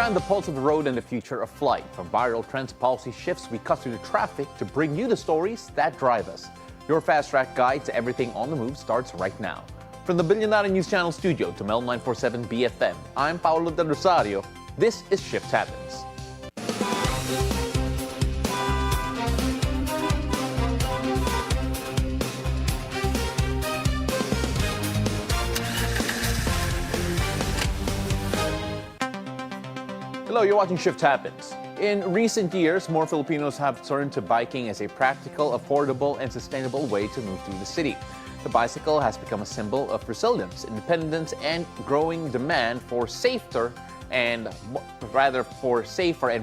understand the pulse of the road and the future of flight. From viral trends, policy shifts, we cut through the traffic to bring you the stories that drive us. Your fast track guide to everything on the move starts right now. From the Billionaire News Channel studio to Mel 947 BFM, I'm Paolo del Rosario. This is Shift Happens. Hello, you're watching Shift Happens. In recent years, more Filipinos have turned to biking as a practical, affordable, and sustainable way to move through the city. The bicycle has become a symbol of resilience, independence, and growing demand for safer and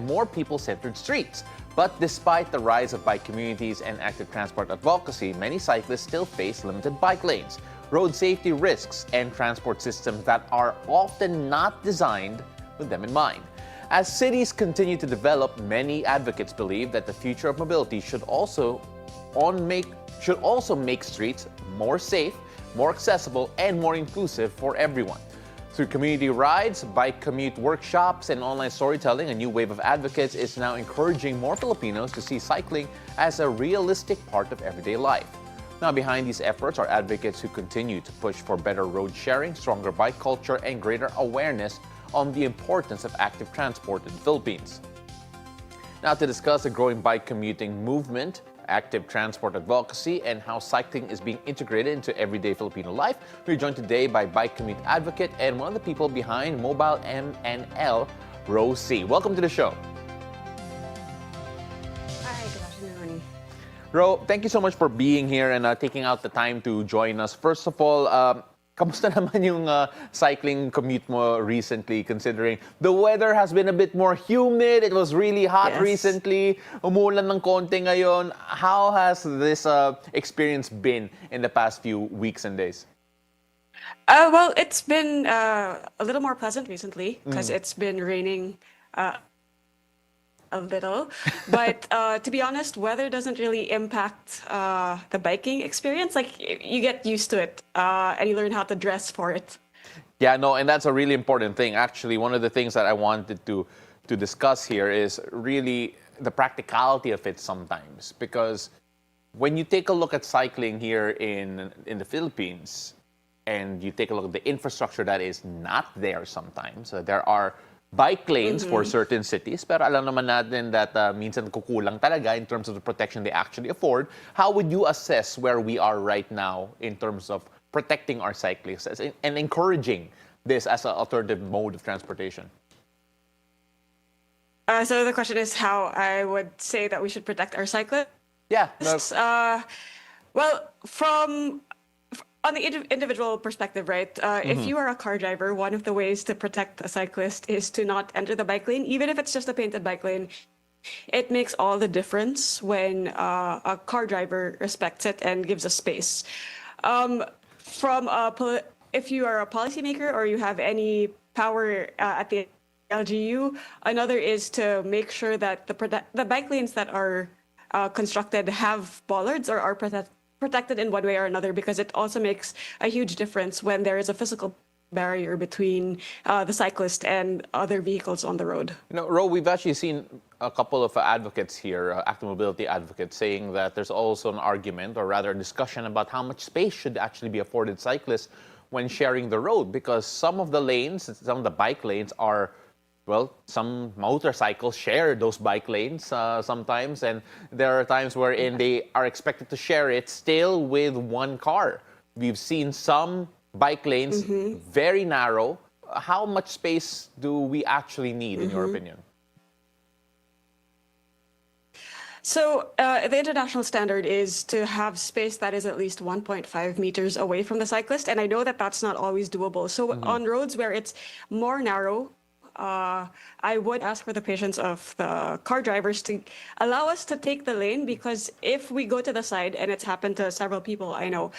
more people-centered streets. But despite the rise of bike communities and active transport advocacy, many cyclists still face limited bike lanes, road safety risks, and transport systems that are often not designed with them in mind. As cities continue to develop, many advocates believe that the future of mobility should also make streets more safe, more accessible, and more inclusive for everyone. Through community rides, bike commute workshops, and online storytelling, a new wave of advocates is now encouraging more Filipinos to see cycling as a realistic part of everyday life. Now, behind these efforts are advocates who continue to push for better road sharing, stronger bike culture, and greater awareness on the importance of active transport in the Philippines. Now, to discuss the growing bike commuting movement, active transport advocacy, and how cycling is being integrated into everyday Filipino life, we're joined today by bike commute advocate and one of the people behind Mobile MNL, Rowhe Siy. Welcome to the show. Hi, good afternoon. Ro, thank you so much for being here and taking out the time to join us. First of all, kamusta naman yung cycling commute mo recently, considering the weather has been a bit more humid? It was really hot recently. Umulan ng konti ngayon. How has this experience been in the past few weeks and days? Well, it's been a little more pleasant recently because it's been raining a little. But to be honest, weather doesn't really impact the biking experience. Like, you get used to it and you learn how to dress for it. Yeah, no, and that's a really important thing. Actually, one of the things that I wanted to discuss here is really the practicality of it sometimes. Because when you take a look at cycling here in the Philippines, and you take a look at the infrastructure that is not there sometimes, there are bike lanes for certain cities, pero alam naman natin that minsan kukulang talaga in terms of the protection they actually afford. How would you assess where we are right now in terms of protecting our cyclists and encouraging this as an alternative mode of transportation? So the question is how I would say that we should protect our cyclists. Yeah. Well, on the individual perspective, right? If you are a car driver, one of the ways to protect a cyclist is to not enter the bike lane, even if it's just a painted bike lane. It makes all the difference when a car driver respects it and gives a space. If you are a policymaker or you have any power at the LGU, another is to make sure that the bike lanes that are constructed have bollards or are protected in one way or another, because it also makes a huge difference when there is a physical barrier between the cyclist and other vehicles on the road. You know, Ro, we've actually seen a couple of advocates here, active mobility advocates, saying that there's also an argument, or rather a discussion, about how much space should actually be afforded cyclists when sharing the road, because some of the lanes, some of the bike lanes are, well, some motorcycles share those bike lanes sometimes, and there are times wherein they are expected to share it still with one car. We've seen some bike lanes very narrow. How much space do we actually need, in your opinion? So the international standard is to have space that is at least 1.5 meters away from the cyclist, and I know that that's not always doable. So on roads where it's more narrow, I would ask for the patience of the car drivers to allow us to take the lane, because if we go to the side, and it's happened to several people I know,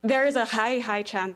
there is a high chance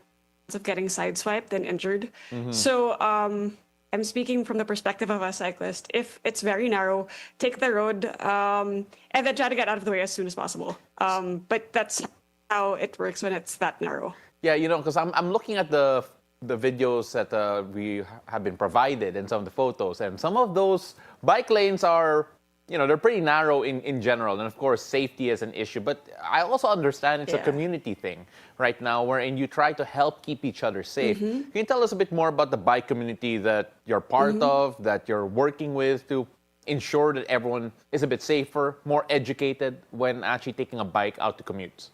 of getting sideswiped and injured. So I'm speaking from the perspective of a cyclist. If it's very narrow, take the road and then try to get out of the way as soon as possible. But that's how it works when it's that narrow. Yeah, you know, because I'm looking at the the videos that we have been provided and some of the photos, and some of those bike lanes are, they're pretty narrow in general, and of course safety is an issue, but I also understand it's a community thing right now wherein you try to help keep each other safe. Can you tell us a bit more about the bike community that you're part of, that you're working with to ensure that everyone is a bit safer, more educated when actually taking a bike out to commute?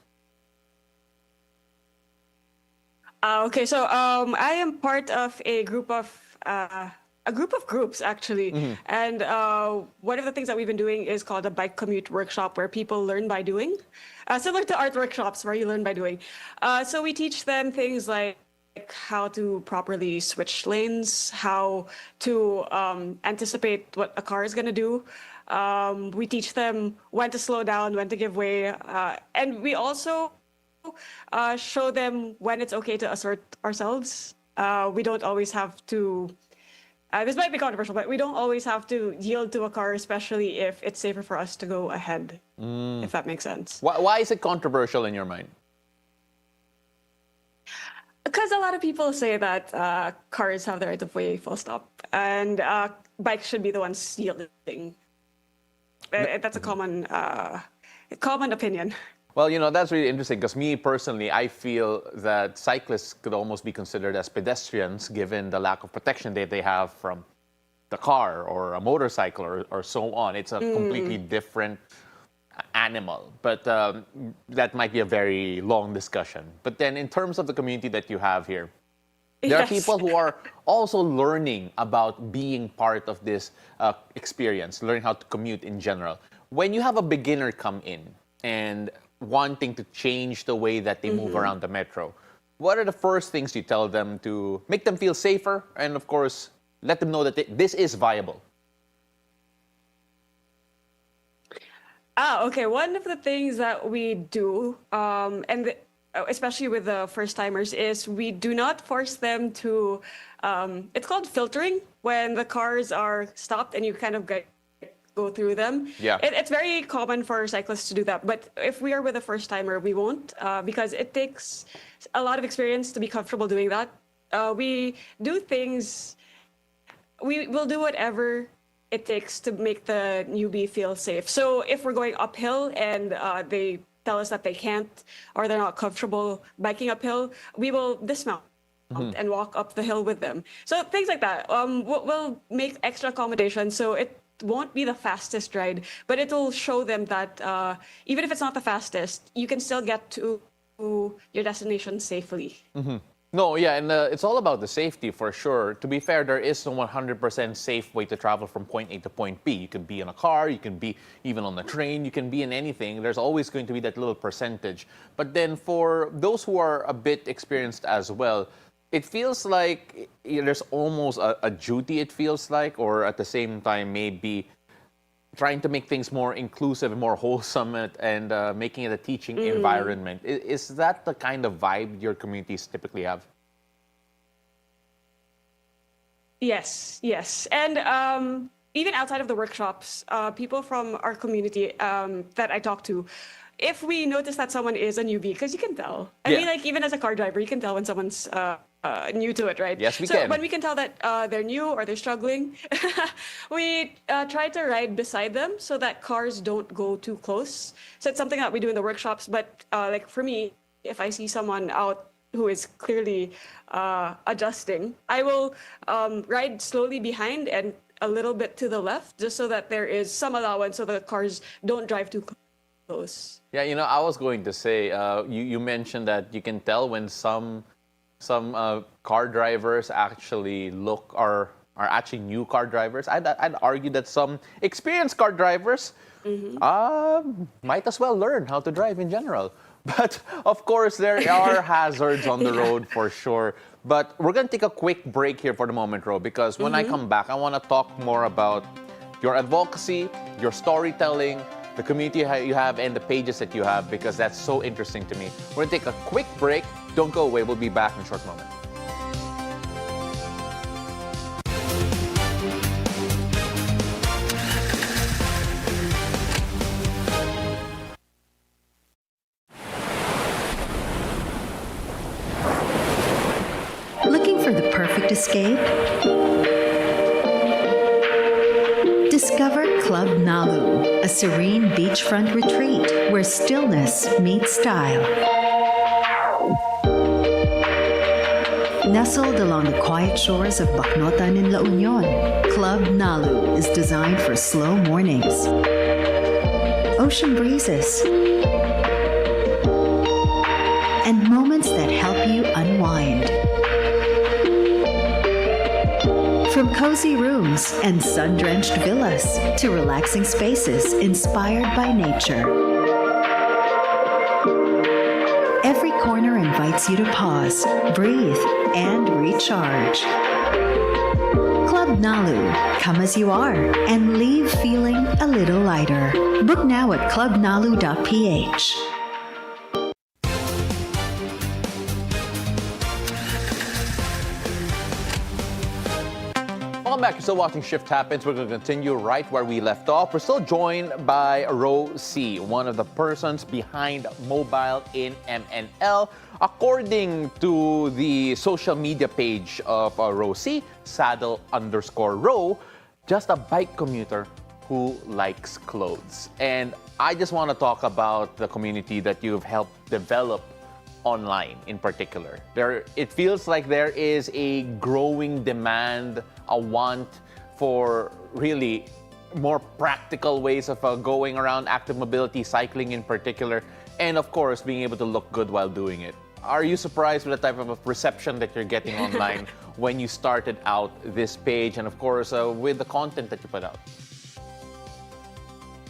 Okay, so I am part of a group of groups actually, and one of the things that we've been doing is called a bike commute workshop, where people learn by doing, similar to art workshops where you learn by doing. So we teach them things like how to properly switch lanes, how to anticipate what a car is going to do. We teach them when to slow down, when to give way, and we also show them when it's okay to assert ourselves. We don't always have to, this might be controversial, but we don't always have to yield to a car, especially if it's safer for us to go ahead, if that makes sense. Why is it controversial in your mind? Because a lot of people say that cars have the right of way, full stop, and bikes should be the ones yielding. That's a common opinion. Well, that's really interesting, because me personally, I feel that cyclists could almost be considered as pedestrians given the lack of protection that they have from the car or a motorcycle or so on. It's a completely different animal, but that might be a very long discussion. But then in terms of the community that you have here, there are people who are also learning about being part of this experience, learning how to commute in general. When you have a beginner come in and wanting to change the way that they move around the metro, what are the first things you tell them to make them feel safer and, of course, let them know that this is viable? Okay. One of the things that we do, especially with the first timers, is we do not force them to, it's called filtering, when the cars are stopped and you kind of go through them. Yeah. It's very common for cyclists to do that. But if we are with a first timer, we won't, because it takes a lot of experience to be comfortable doing that. We do things, we will do whatever it takes to make the newbie feel safe. So if we're going uphill and they tell us that they can't or they're not comfortable biking uphill, we will dismount and walk up the hill with them. So things like that. We'll make extra accommodations, so it won't be the fastest ride, but it'll show them that even if it's not the fastest, you can still get to your destination safely. No, yeah, and it's all about the safety for sure. To be fair, there is no 100% safe way to travel from point A to point B. You can be in a car, you can be even on the train, you can be in anything. There's always going to be that little percentage. But then for those who are a bit experienced as well, it feels like there's almost a duty, it feels like, or at the same time maybe trying to make things more inclusive and more wholesome and making it a teaching environment. Is that the kind of vibe your communities typically have? Yes. And even outside of the workshops, people from our community that I talk to, if we notice that someone is a newbie, because you can tell. I mean, like, even as a car driver, you can tell when someone's new to it, right? Yes, we so can. when we can tell that they're new or they're struggling, we try to ride beside them so that cars don't go too close. So it's something that we do in the workshops. But like for me, if I see someone out who is clearly adjusting, I will ride slowly behind and a little bit to the left, just so that there is some allowance so the cars don't drive too close. Yeah, I was going to say, you mentioned that you can tell when some car drivers actually are actually new car drivers. I'd argue that some experienced car drivers might as well learn how to drive in general. But of course, there are hazards on the road for sure. But we're going to take a quick break here for the moment, Ro, because when I come back, I want to talk more about your advocacy, your storytelling, the community you have, and the pages that you have, because that's so interesting to me. We're going to take a quick break. Don't go away. We'll be back in a short moment. Looking escape? Discover Club Nalu, a serene beachfront retreat where stillness meets style. Nestled along the quiet shores of Bacnotan in La Union, Club Nalu is designed for slow mornings, ocean breezes, and moments that help you unwind. From cozy rooms and sun-drenched villas to relaxing spaces inspired by nature. Every corner invites you to pause, breathe, and recharge. Club Nalu, come as you are and leave feeling a little lighter. Book now at clubnalu.ph. Welcome back. You're still watching Shift Happens. We're going to continue right where we left off. We're still joined by Rowhe Siy, one of the persons behind mobile in MNL. According to the social media page of Rowhe Siy, saddle_row, just a bike commuter who likes clothes. And I just want to talk about the community that you've helped develop online in particular. It feels like there is a growing demand, a want for really more practical ways of going around, active mobility, cycling in particular, and of course, being able to look good while doing it. Are you surprised with the type of reception that you're getting online when you started out this page and of course, with the content that you put out?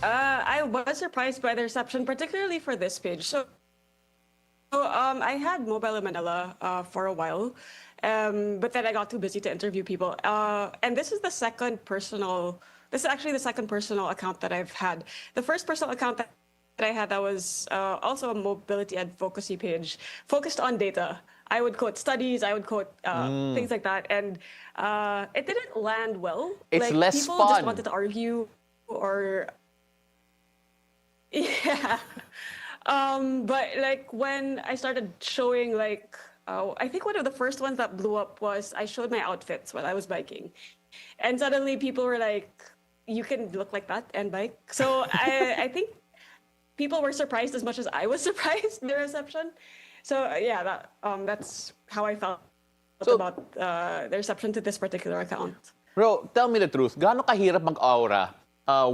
I was surprised by the reception, particularly for this page. So I had mobile in Manila for a while, but then I got too busy to interview people. And this is actually the second personal account that I've had. The first personal account that I had that was also a mobility advocacy page focused on data. I would quote studies, I would quote things like that, and it didn't land well. It's like, less people fun. just wanted to argue or yeah. But like when I started showing like, I think one of the first ones that blew up was I showed my outfits while I was biking. And suddenly people were like, you can look like that and bike. So I think people were surprised as much as I was surprised, the reception. So yeah, that's how I felt about the reception to this particular account. Bro, tell me the truth. Gaano kahirap mag-aura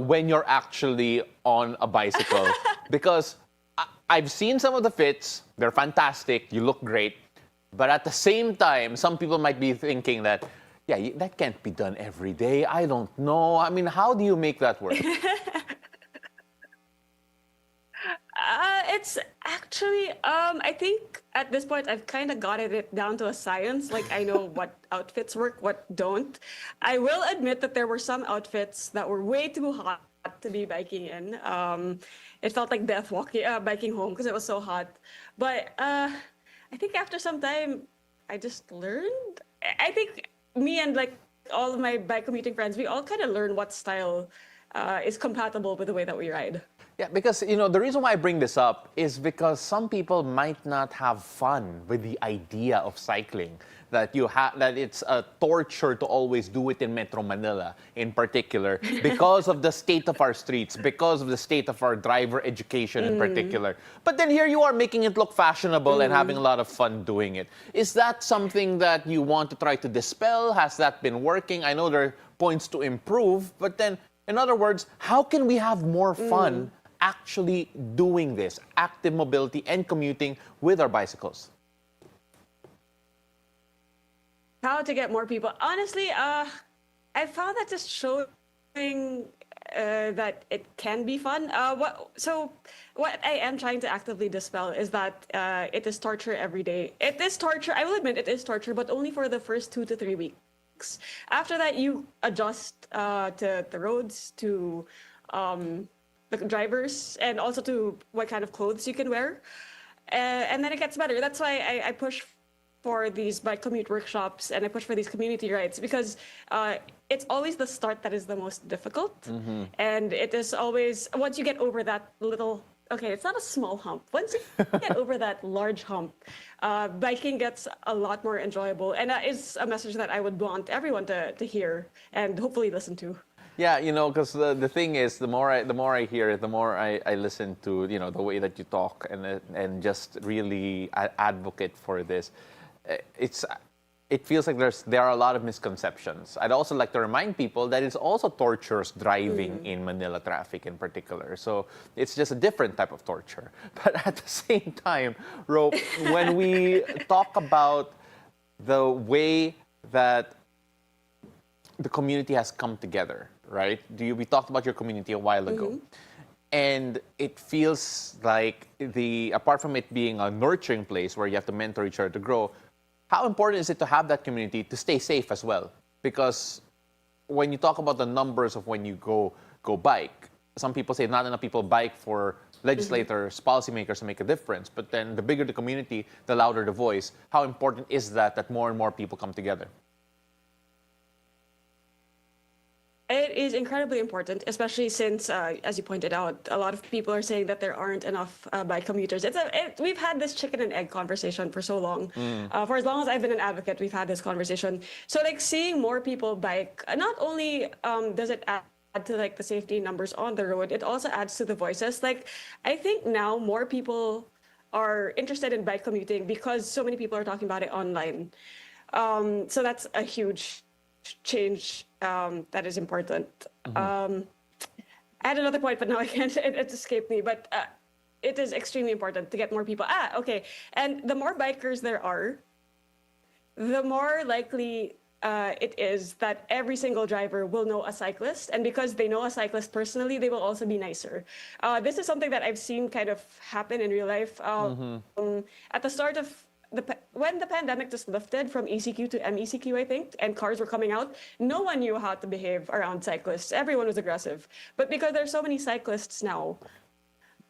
when you're actually on a bicycle? Because I've seen some of the fits. They're fantastic. You look great. But at the same time, some people might be thinking that, yeah, that can't be done every day. I don't know. I mean, how do you make that work? It's actually, I think at this point, I've kind of got it down to a science. Like, I know what outfits work, what don't. I will admit that there were some outfits that were way too hot to be biking in. It felt like death biking home because it was so hot. But I think after some time, I just learned. I think me and like all of my bike commuting friends, we all kind of learn what style is compatible with the way that we ride. Yeah, because, you know, the reason why I bring this up is because some people might not have fun with the idea of cycling. That it's a torture to always do it in Metro Manila in particular because of the state of our streets, because of the state of our driver education in particular. But then here you are making it look fashionable and having a lot of fun doing it. Is that something that you want to try to dispel? Has that been working? I know there are points to improve, but then, in other words, how can we have more fun actually doing this, active mobility and commuting with our bicycles? How to get more people? Honestly, I found that just showing that it can be fun. What I am trying to actively dispel is that it is torture every day. It is torture. I will admit it is torture, but only for the first 2 to 3 weeks. After that, you adjust to the roads, to the drivers, and also to what kind of clothes you can wear. And then it gets better. That's why I push for these bike commute workshops and I push for these community rides because it's always the start that is the most difficult. And it is always, once you get over that little okay, it's not a small hump. Once you get over that large hump, biking gets a lot more enjoyable. And that is a message that I would want everyone to hear and hopefully listen to. Yeah, because the thing is, the more I hear it, the more I listen to the way that you talk and just really advocate for this. It's it feels like there are a lot of misconceptions. I'd also like to remind people that it's also torturous driving in Manila traffic in particular. So it's just a different type of torture. But at the same time, Ro, when we talk about the way that the community has come together, right? We talked about your community a while ago. And it feels like apart from it being a nurturing place where you have to mentor each other to grow, how important is it to have that community to stay safe as well? Because when you talk about the numbers of when you go bike, some people say not enough people bike for legislators, policymakers to make a difference. But then the bigger the community, the louder the voice. How important is that more and more people come together? It is incredibly important, especially since, as you pointed out, a lot of people are saying that there aren't enough bike commuters. We've had this chicken and egg conversation for so long. For as long as I've been an advocate, we've had this conversation. So, like, seeing more people bike, not only does it add to like the safety numbers on the road, it also adds to the voices. Like, I think now more people are interested in bike commuting because so many people are talking about it online. So that's a huge change that is important. I had another point, but now I can't. It escaped me. But it is extremely important to get more people. Okay. And the more bikers there are, the more likely it is that every single driver will know a cyclist. And because they know a cyclist personally, they will also be nicer. This is something that I've seen kind of happen in real life. At the start of when the pandemic just lifted from ECQ to MECQ, I think, and cars were coming out, no one knew how to behave around cyclists. Everyone was aggressive. But because there's so many cyclists now,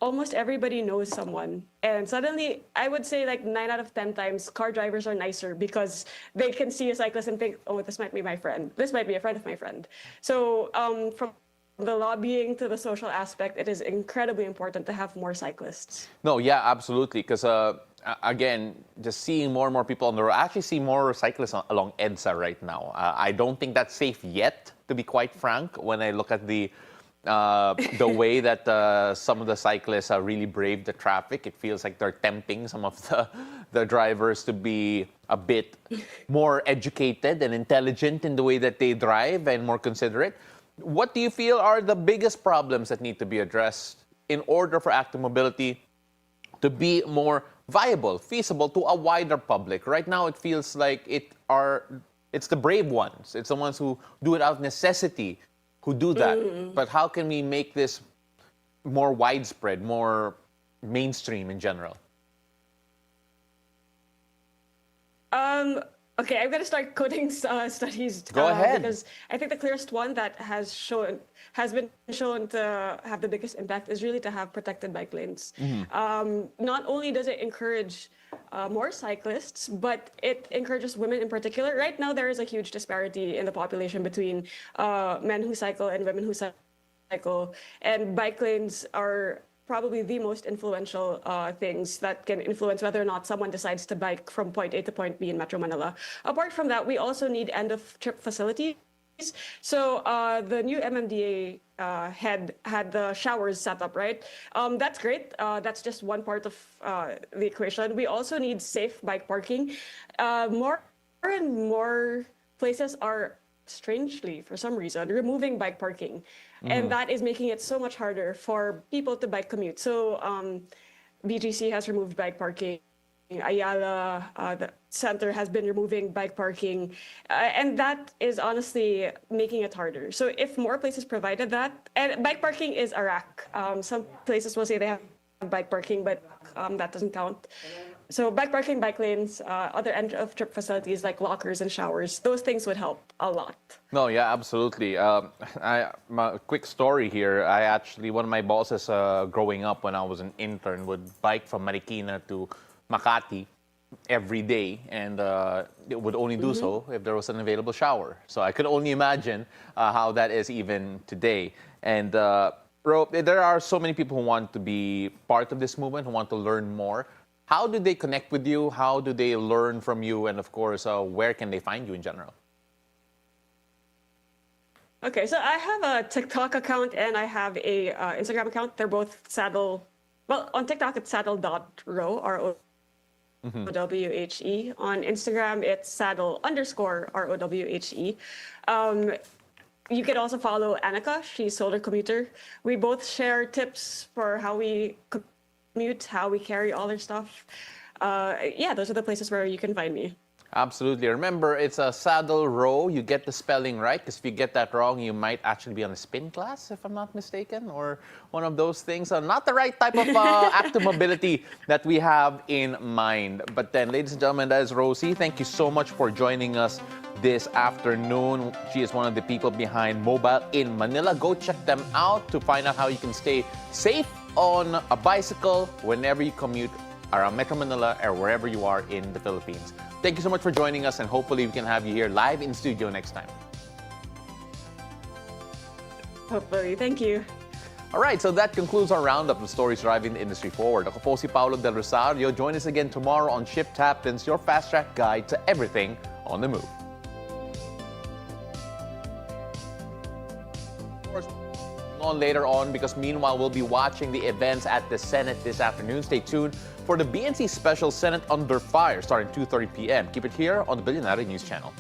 almost everybody knows someone. And suddenly, I would say like 9 out of 10 times, car drivers are nicer because they can see a cyclist and think, oh, this might be my friend. This might be a friend of my friend. So from the lobbying to the social aspect, it is incredibly important to have more cyclists. No, yeah, absolutely. Because again, just seeing more and more people on the road. I actually see more cyclists along EDSA right now. I don't think that's safe yet, to be quite frank. When I look at the way that some of the cyclists really brave the traffic, it feels like they're tempting some of the drivers to be a bit more educated and intelligent in the way that they drive and more considerate. What do you feel are the biggest problems that need to be addressed in order for active mobility to be more viable, feasible to a wider public? Right now, it feels like it's the brave ones. It's the ones who do it out of necessity who do that. But how can we make this more widespread, more mainstream in general? Okay, I'm going to start quoting studies. Go ahead. Because I think the clearest one that has been shown to have the biggest impact is really to have protected bike lanes. Not only does it encourage more cyclists, but it encourages women in particular. Right now, there is a huge disparity in the population between men who cycle and women who cycle. And bike lanes are probably the most influential things that can influence whether or not someone decides to bike from point A to point B in Metro Manila. Apart from that, we also need end-of-trip facilities. So the new MMDA had the showers set up, right? That's great. That's just one part of the equation. We also need safe bike parking. More and more places are, strangely, for some reason, removing bike parking. And that is making it so much harder for people to bike commute. So BGC has removed bike parking. Ayala, the center has been removing bike parking. And that is honestly making it harder. So if more places provided that, and bike parking is a rack. Some places will say they have bike parking, but that doesn't count. So bike parking, bike lanes, other end-of-trip facilities like lockers and showers, those things would help a lot. No, yeah, absolutely. My quick story here. One of my bosses growing up when I was an intern would bike from Marikina to Makati every day, and it would only do so if there was an available shower. So I could only imagine how that is even today. And Bro, there are so many people who want to be part of this movement, who want to learn more. How do they connect with you? How do they learn from you? And of course, where can they find you in general? Okay, so I have a TikTok account and I have a Instagram account. They're both saddle. Well, on TikTok it's saddle.row, ROWHE. On Instagram it's saddle_ROWHE. You can also follow Annika. She's solar commuter. We both share tips for how we commute, how we carry all our stuff. Yeah, those are the places where you can find me. Absolutely. Remember, it's a saddle row. You get the spelling right, because if you get that wrong, you might actually be on a spin class, if I'm not mistaken, or one of those things. Not the right type of active mobility that we have in mind. But then, ladies and gentlemen, that is Rowhe Siy. Thank you so much for joining us this afternoon. She is one of the people behind Mobile in Manila. Go check them out to find out how you can stay safe on a bicycle whenever you commute around Metro Manila or wherever you are in the Philippines. Thank you so much for joining us, and hopefully we can have you here live in studio next time. Hopefully. Thank you. All right, so that concludes our roundup of stories driving the industry forward. Ako po si Paolo del Rosario. Join us again tomorrow on Ship Captains, your fast-track guide to everything on the move. On later on, because meanwhile we'll be watching the events at the Senate this afternoon. Stay tuned for the BNC special Senate Under Fire starting 2:30 p.m. Keep it here on the Billionaire News Channel.